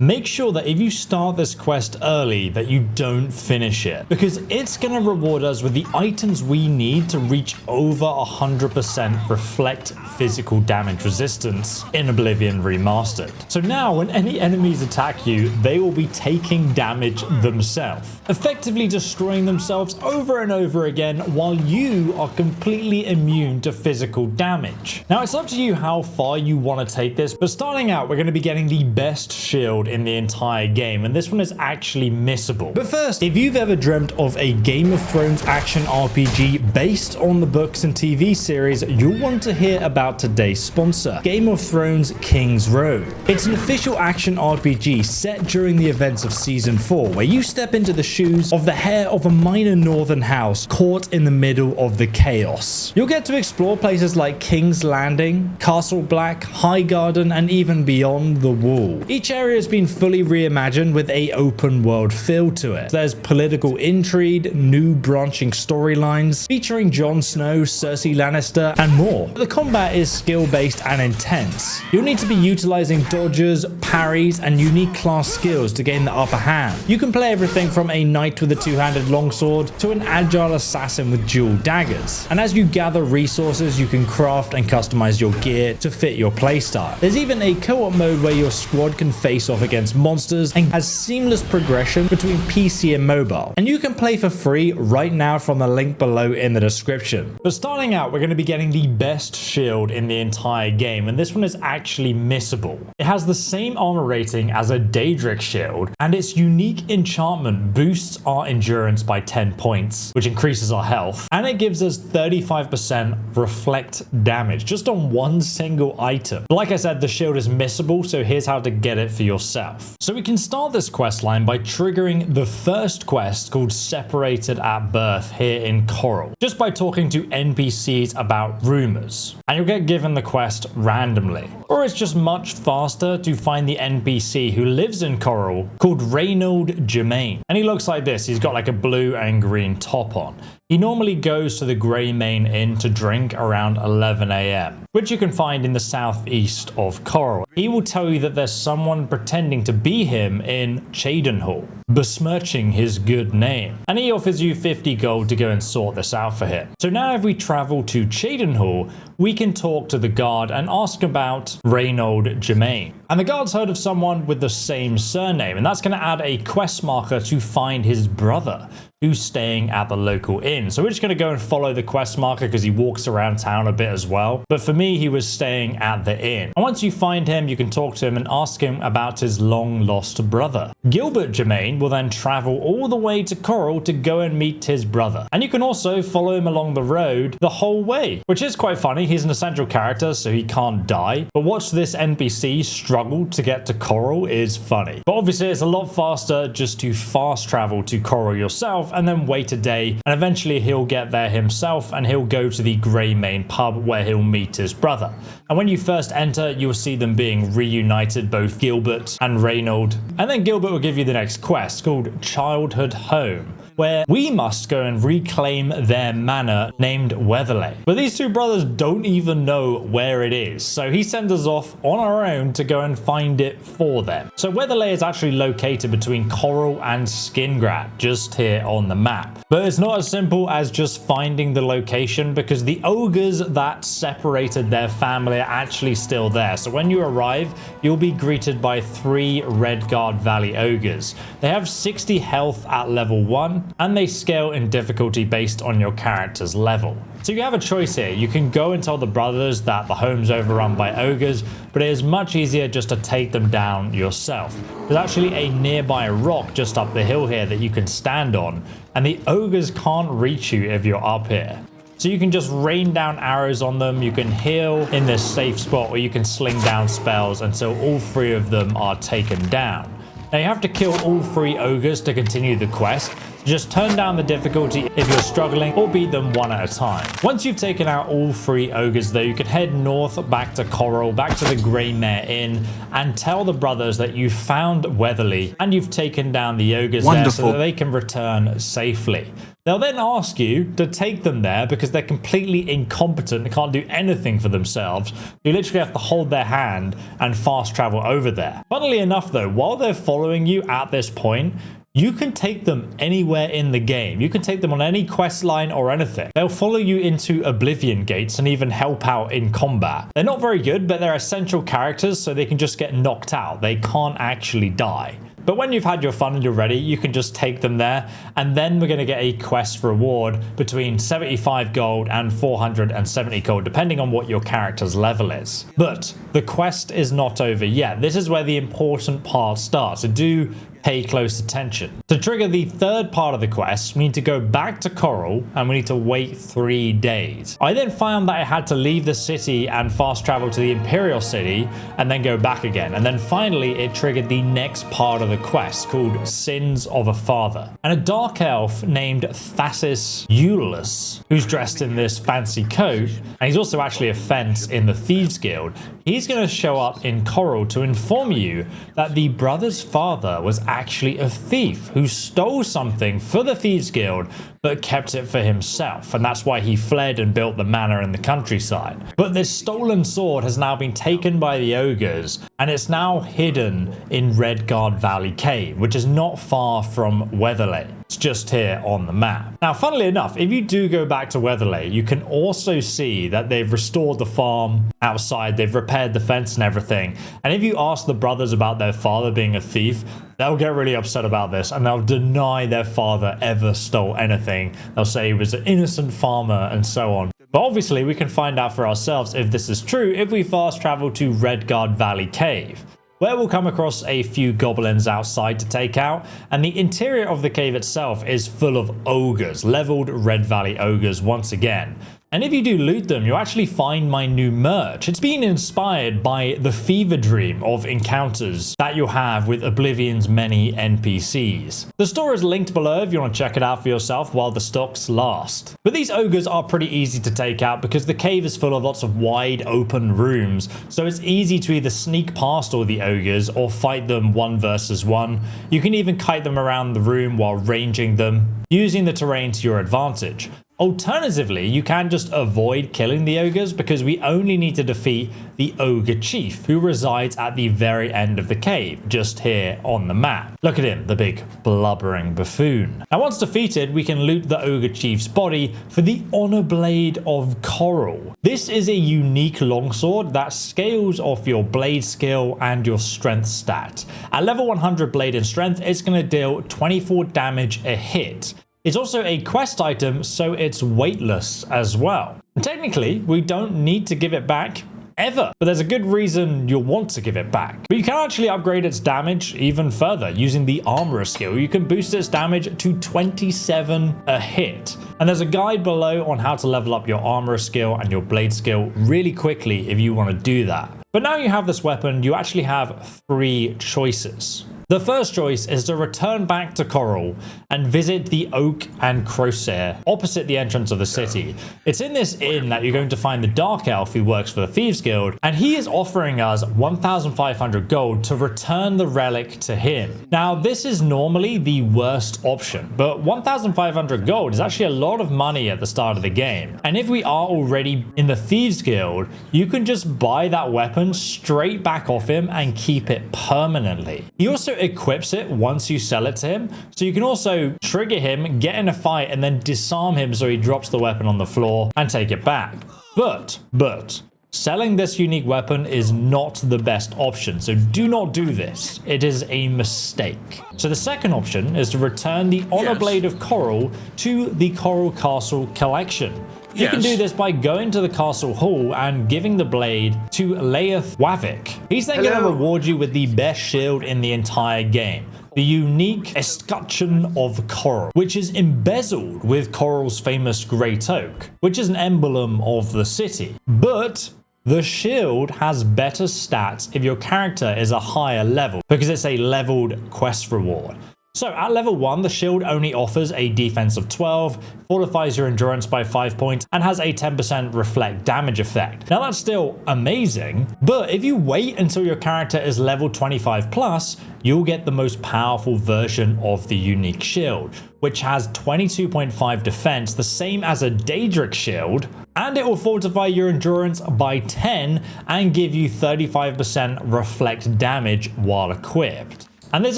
Make sure that if you start this quest early that you don't finish it, because it's going to reward us with the items we need to reach over 100% reflect physical damage resistance in Oblivion Remastered. So now when any enemies attack you, they will be taking damage themselves, effectively destroying themselves over and over again while you are completely immune to physical damage. Now it's up to you how far you want to take this, but starting out we're going to be getting the best shield in the entire game, and this one is actually missable. But first, if you've ever dreamt of a Game of Thrones action RPG based on the books and TV series, you'll want to hear about today's sponsor, Game of Thrones Kingsroad. It's an official action RPG set during the events of Season 4, where you step into the shoes of the heir of a minor northern house caught in the middle of the chaos. You'll get to explore places like King's Landing, Castle Black, Highgarden, and even beyond the Wall. Each area has been fully reimagined with a open world feel to it. There's political intrigue, new branching storylines featuring Jon Snow, Cersei Lannister, and more. The combat is skill-based and intense. You'll need to be utilizing dodges, parries, and unique class skills to gain the upper hand. You can play everything from a knight with a two-handed longsword to an agile assassin with dual daggers. And as you gather resources, you can craft and customize your gear to fit your playstyle. There's even a co-op mode where your squad can face off against monsters and has seamless progression between PC and mobile. And you can play for free right now from the link below in the description. But starting out, we're going to be getting the best shield in the entire game, and this one is actually missable. It has the same armor rating as a Daedric shield, and its unique enchantment boosts our endurance by 10 points, which increases our health, and it gives us 35% reflect damage just on one single item. But like I said, the shield is missable, so here's how to get it for yourself. So we can start this quest line by triggering the first quest called Separated at Birth here in Chorrol, just by talking to NPCs about rumors, and you'll get given the quest randomly. Or it's just much faster to find the NPC who lives in Chorrol called Reynold Germain, and he looks like this. He's got like a blue and green top on. He normally goes to the Grey Mane Inn to drink around 11 AM, which you can find in the southeast of Chorrol. He will tell you that there's someone pretending to be him in Cheydinhal, besmirching his good name, and he offers you 50 gold to go and sort this out for him. So now if we travel to Cheydinhal, we can talk to the guard and ask about Reynold Germain. And the guard's heard of someone with the same surname, and that's going to add a quest marker to find his brother, who's staying at the local inn. So we're just going to go and follow the quest marker because he walks around town a bit as well. But for me, he was staying at the inn. And once you find him, you can talk to him and ask him about his long lost brother. Gilbert Germain will then travel all the way to Chorrol to go and meet his brother. And you can also follow him along the road the whole way, which is quite funny. He's an essential character, so he can't die. But watch this NPC struggle to get to Chorrol is funny. But obviously, it's a lot faster just to fast travel to Chorrol yourself and then wait a day, and eventually he'll get there himself and he'll go to the Grey Mane pub where he'll meet his brother. And when you first enter, you'll see them being reunited, both Gilbert and Reynold. And then Gilbert will give you the next quest called Childhood Home, where we must go and reclaim their manor named Weatherley. But these two brothers don't even know where it is, so he sends us off on our own to go and find it for them. So Weatherley is actually located between Chorrol and Skingrad, just here on the map. But it's not as simple as just finding the location, because the ogres that separated their family are actually still there. So when you arrive, you'll be greeted by 3 Redguard Valley ogres. They have 60 health at level 1, and they scale in difficulty based on your character's level. So you have a choice here. You can go and tell the brothers that the home's overrun by ogres, but it is much easier just to take them down yourself. There's actually a nearby rock just up the hill here that you can stand on, and the ogres can't reach you if you're up here. So you can just rain down arrows on them, you can heal in this safe spot, or you can sling down spells until all 3 of them are taken down. Now you have to kill all 3 ogres to continue the quest. Just turn down the difficulty if you're struggling, or beat them one at a time. Once you've taken out all 3 ogres though, you can head north back to Chorrol, back to the Grey Mane Inn, and tell the brothers that you found Weatherley and you've taken down the ogres there so that they can return safely. They'll then ask you to take them there because they're completely incompetent. They can't do anything for themselves. You literally have to hold their hand and fast travel over there. Funnily enough though, while they're following you at this point, you can take them anywhere in the game. You can take them on any quest line or anything. They'll follow you into Oblivion gates and even help out in combat. They're not very good, but they're essential characters, so they can just get knocked out. They can't actually die. But when you've had your fun and you're ready, you can just take them there, and then we're going to get a quest reward between 75 gold and 470 gold, depending on what your character's level is. But the quest is not over yet. This is where the important part starts. So do pay close attention. To trigger the third part of the quest, we need to go back to Chorrol and we need to wait 3 days. I then found that I had to leave the city and fast travel to the Imperial City and then go back again. And then finally it triggered the next part of the quest called Sins of a Father. And a dark elf named Thassis Eulus, who's dressed in this fancy coat, and he's also actually a fence in the Thieves Guild, he's going to show up in Chorrol to inform you that the brother's father was actually a thief who stole something for the Thieves Guild but kept it for himself, and that's why he fled and built the manor in the countryside. But this stolen sword has now been taken by the ogres and it's now hidden in Redguard Valley Cave, which is not far from Weatherley. It's just here on the map. Now, funnily enough, if you do go back to Weatherley, you can also see that they've restored the farm outside, they've repaired the fence and everything. And if you ask the brothers about their father being a thief, they'll get really upset about this and they'll deny their father ever stole anything. They'll say he was an innocent farmer and so on. But obviously we can find out for ourselves if this is true if we fast travel to Redguard Valley Cave, where we'll come across a few goblins outside to take out, and the interior of the cave itself is full of ogres, leveled Red Valley ogres once again. And if you do loot them, you'll actually find my new merch. It's been inspired by the fever dream of encounters that you'll have with Oblivion's many NPCs. The store is linked below if you want to check it out for yourself while the stocks last. But these ogres are pretty easy to take out because the cave is full of lots of wide open rooms, so it's easy to either sneak past all the ogres or fight them 1 versus 1. You can even kite them around the room while ranging them, using the terrain to your advantage. Alternatively, you can just avoid killing the ogres because we only need to defeat the ogre chief, who resides at the very end of the cave, just here on the map. Look at him, the big blubbering buffoon. Now once defeated, we can loot the ogre chief's body for the Honorblade of Chorrol. This is a unique longsword that scales off your blade skill and your strength stat. At level 100 blade and strength, it's going to deal 24 damage a hit. It's also a quest item, so it's weightless as well. And technically, we don't need to give it back ever, but there's a good reason you'll want to give it back. But you can actually upgrade its damage even further using the armorer skill. You can boost its damage to 27 a hit. And there's a guide below on how to level up your armorer skill and your blade skill really quickly if you want to do that. But now you have this weapon, you actually have 3 choices. The first choice is to return back to Chorrol and visit the Oak and Crosshair opposite the entrance of the city. It's in this inn that you're going to find the Dark Elf who works for the Thieves Guild, and he is offering us 1,500 gold to return the relic to him. Now, this is normally the worst option, but 1,500 gold is actually a lot of money at the start of the game. And if we are already in the Thieves Guild, you can just buy that weapon straight back off him and keep it permanently. He also equips it once you sell it to him, so you can also trigger him, get in a fight, and then disarm him so he drops the weapon on the floor and take it back. But selling this unique weapon is not the best option, so do not do this. It is a mistake. So the second option is to return the Honorblade of Chorrol to the Chorrol Castle collection. You can do this by going to the castle hall and giving the blade to Laeth Wavik. He's then going to reward you with the best shield in the entire game, the unique Escutcheon of Chorrol, which is embezzled with Chorrol's famous Great Oak, which is an emblem of the city. But the shield has better stats if your character is a higher level, because it's a leveled quest reward. So at level 1, the shield only offers a defense of 12, fortifies your endurance by 5 points, and has a 10% reflect damage effect. Now that's still amazing, but if you wait until your character is level 25 plus, you'll get the most powerful version of the unique shield, which has 22.5 defense, the same as a Daedric shield, and it will fortify your endurance by 10 and give you 35% reflect damage while equipped. And this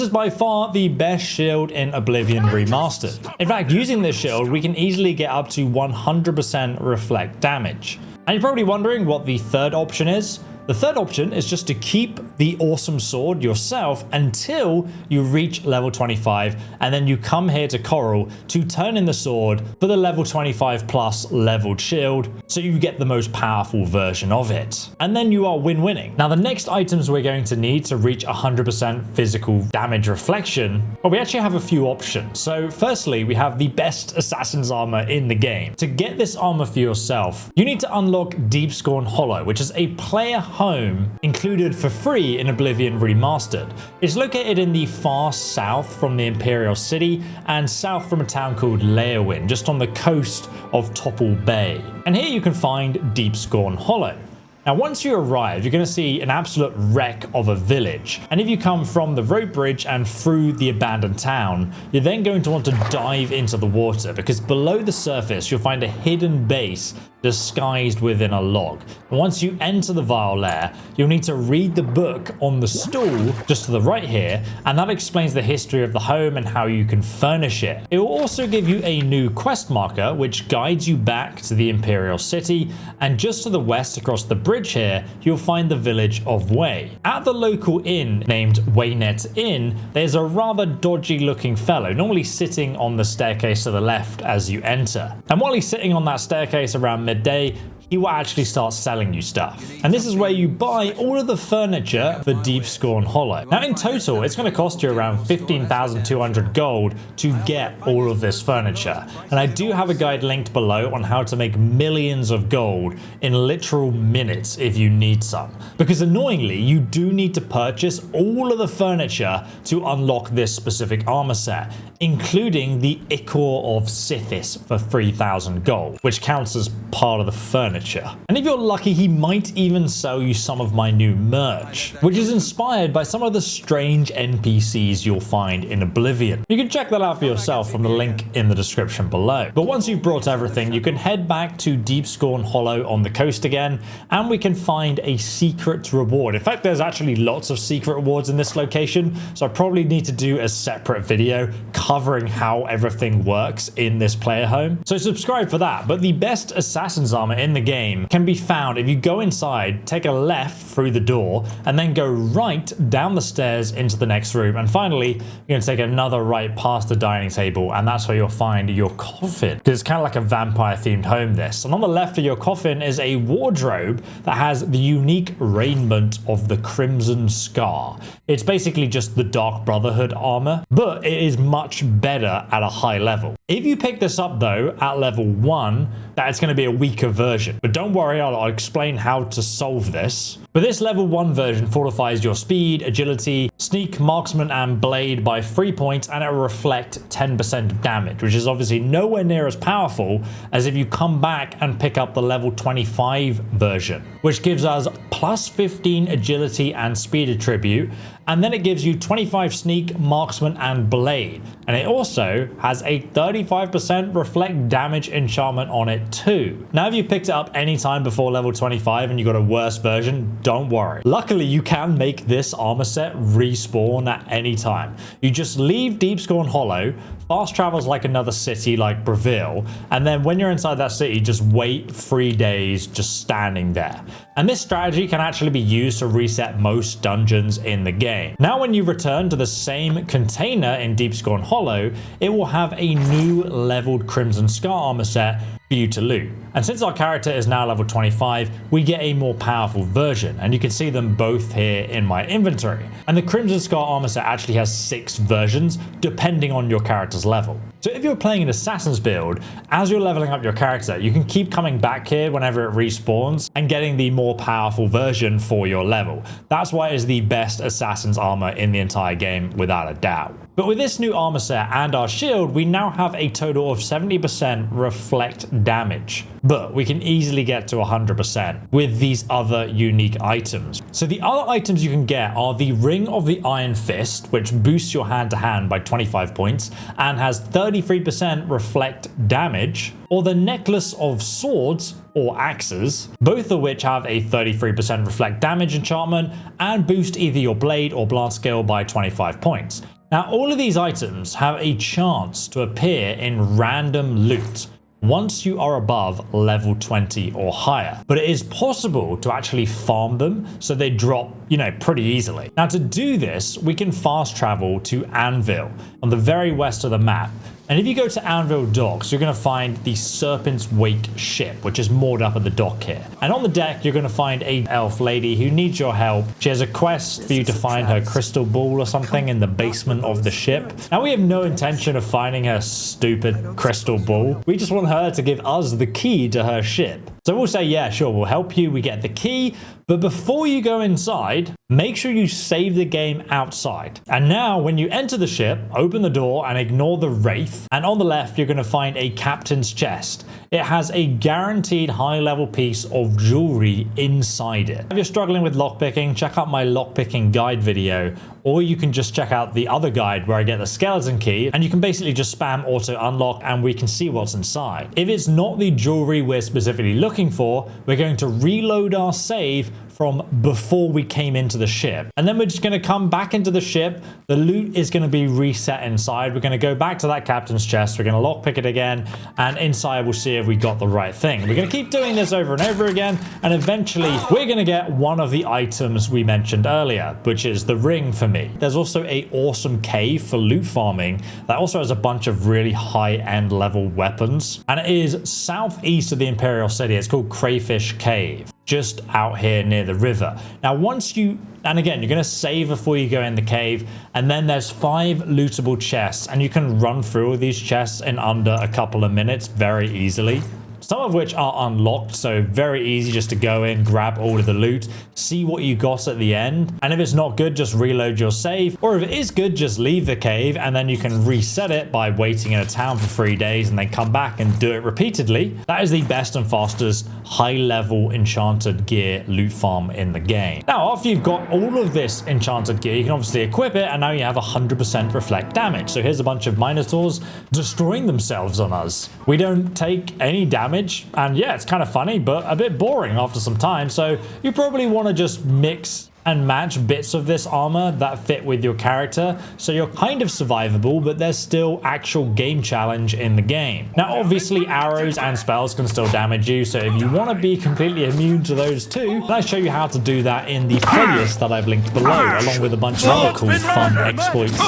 is by far the best shield in Oblivion Remastered. In fact, using this shield, we can easily get up to 100% reflect damage. And you're probably wondering what the third option is. The third option is just to keep the awesome sword yourself until you reach level 25, and then you come here to Chorrol to turn in the sword for the level 25 plus leveled shield, so you get the most powerful version of it. And then you are win-winning. Now the next items we're going to need to reach 100% physical damage reflection, well, we actually have a few options. So firstly, we have the best assassin's armor in the game. To get this armor for yourself, you need to unlock Deepscorn Hollow, which is a player home included for free in Oblivion Remastered. It's located in the far south from the Imperial City and south from a town called Leowin, just on the coast of Topple Bay. And here you can find Deepscorn Hollow. Now, once you arrive, you're going to see an absolute wreck of a village. And if you come from the rope bridge and through the abandoned town, you're then going to want to dive into the water, because below the surface, you'll find a hidden base disguised within a log. And once you enter the Vile Lair, you'll need to read the book on the stool just to the right here, and that explains the history of the home and how you can furnish it. It will also give you a new quest marker, which guides you back to the Imperial City, and just to the west across the bridge here, you'll find the village of Way. At the local inn named Waynet Inn, there's a rather dodgy looking fellow, normally sitting on the staircase to the left as you enter. And while he's sitting on that staircase around midday, he will actually start selling you stuff. And this is where you buy all of the furniture for Deepscorn Hollow. Now in total, it's going to cost you around 15,200 gold to get all of this furniture. And I do have a guide linked below on how to make millions of gold in literal minutes if you need some. Because annoyingly, you do need to purchase all of the furniture to unlock this specific armor set, including the Ichor of Sithis for 3,000 gold, which counts as part of the furniture. And if you're lucky, he might even sell you some of my new merch, which is inspired by some of the strange NPCs you'll find in Oblivion. You can check that out for yourself from the link in the description below. But once you've brought everything, you can head back to Deepscorn Hollow on the coast again, and we can find a secret reward. In fact, there's actually lots of secret rewards in this location, so I probably need to do a separate video covering how everything works in this player home. So subscribe for that. But the best assassin's armor in the game can be found if you go inside, take a left through the door, and then go right down the stairs into the next room. And finally, you're going to take another right past the dining table, and that's where you'll find your coffin, because it's kind of like a vampire themed home, this. And on the left of your coffin is a wardrobe that has the unique raiment of the Crimson Scar. It's basically just the Dark Brotherhood armor, but it is much better at a high level. If you pick this up though at level 1, that's going to be a weaker version. But don't worry, I'll explain how to solve this. But this level 1 version fortifies your speed, agility, sneak, marksman, and blade by 3 points, and it will reflect 10% of damage, which is obviously nowhere near as powerful as if you come back and pick up the level 25 version, which gives us plus 15 agility and speed attribute, and then it gives you 25 sneak, marksman, and blade. And it also has a 35% reflect damage enchantment on it too. Now, if you picked it up anytime before level 25 and you got a worse version, don't worry. Luckily, you can make this armor set respawn at any time. You just leave Deepscorn Hollow, fast travels like another city like Breville, and then when you're inside that city, just wait 3 days just standing there. And this strategy can actually be used to reset most dungeons in the game. Now, when you return to the same container in Deepscorn Hollow, it will have a new leveled Crimson Scar armor set for you to loot. And since our character is now level 25, we get a more powerful version, and you can see them both here in my inventory. And the Crimson Scar armor set actually has 6 versions depending on your character's level. So if you're playing an Assassin's build, as you're leveling up your character, you can keep coming back here whenever it respawns and getting the more powerful version for your level. That's why it is the best Assassin's armor in the entire game, without a doubt. But with this new armor set and our shield, we now have a total of 70% reflect damage. But we can easily get to 100% with these other unique items. So the other items you can get are the Ring of the Iron Fist, which boosts your hand-to-hand by 25 points and has 33% reflect damage, or the Necklace of Swords, or Axes, both of which have a 33% reflect damage enchantment and boost either your blade or blast skill by 25 points. Now, all of these items have a chance to appear in random loot once you are above level 20 or higher. But it is possible to actually farm them so they drop, pretty easily. Now, to do this, we can fast travel to Anvil on the very west of the map. And if you go to Anvil Docks, you're going to find the Serpent's Wake ship, which is moored up at the dock here. And on the deck, you're going to find a elf lady who needs your help. She has a quest for you to find her crystal ball or something in the basement of the ship. Now, we have no intention of finding her stupid crystal ball. We just want her to give us the key to her ship. So we'll say, yeah, sure, we'll help you. We get the key. But before you go inside, make sure you save the game outside. And now when you enter the ship, open the door and ignore the Wraith. And on the left, you're going to find a captain's chest. It has a guaranteed high-level piece of jewelry inside it. If you're struggling with lockpicking, check out my lockpicking guide video, or you can just check out the other guide where I get the skeleton key, and you can basically just spam auto unlock and we can see what's inside. If it's not the jewelry we're specifically looking for, we're going to reload our save from before we came into the ship. And then we're just going to come back into the ship. The loot is going to be reset inside. We're going to go back to that captain's chest. We're going to lockpick it again. And inside we'll see if we got the right thing. We're going to keep doing this over and over again. And eventually we're going to get one of the items we mentioned earlier, which is the ring for me. There's also an awesome cave for loot farming that also has a bunch of really high-end level weapons. And it is southeast of the Imperial City. It's called Crayfish Cave, just out here near the river. Now, and again, you're going to save before you go in the cave, and then there's 5 lootable chests, and you can run through all these chests in under a couple of minutes very easily. Some of which are unlocked, so very easy just to go in, grab all of the loot, see what you got at the end. And if it's not good, just reload your save. Or if it is good, just leave the cave and then you can reset it by waiting in a town for 3 days and then come back and do it repeatedly. That is the best and fastest high-level enchanted gear loot farm in the game. Now, after you've got all of this enchanted gear, you can obviously equip it, and now you have 100% reflect damage. So here's a bunch of minotaurs destroying themselves on us. We don't take any damage. And yeah, it's kind of funny, but a bit boring after some time. So you probably want to just mix and match bits of this armor that fit with your character, so you're kind of survivable, but there's still actual game challenge in the game. Now, obviously, arrows and spells can still damage you, so if you want to be completely immune to those too, I show you how to do that in the playlist that I've linked below, along with a bunch of other cool, fun exploits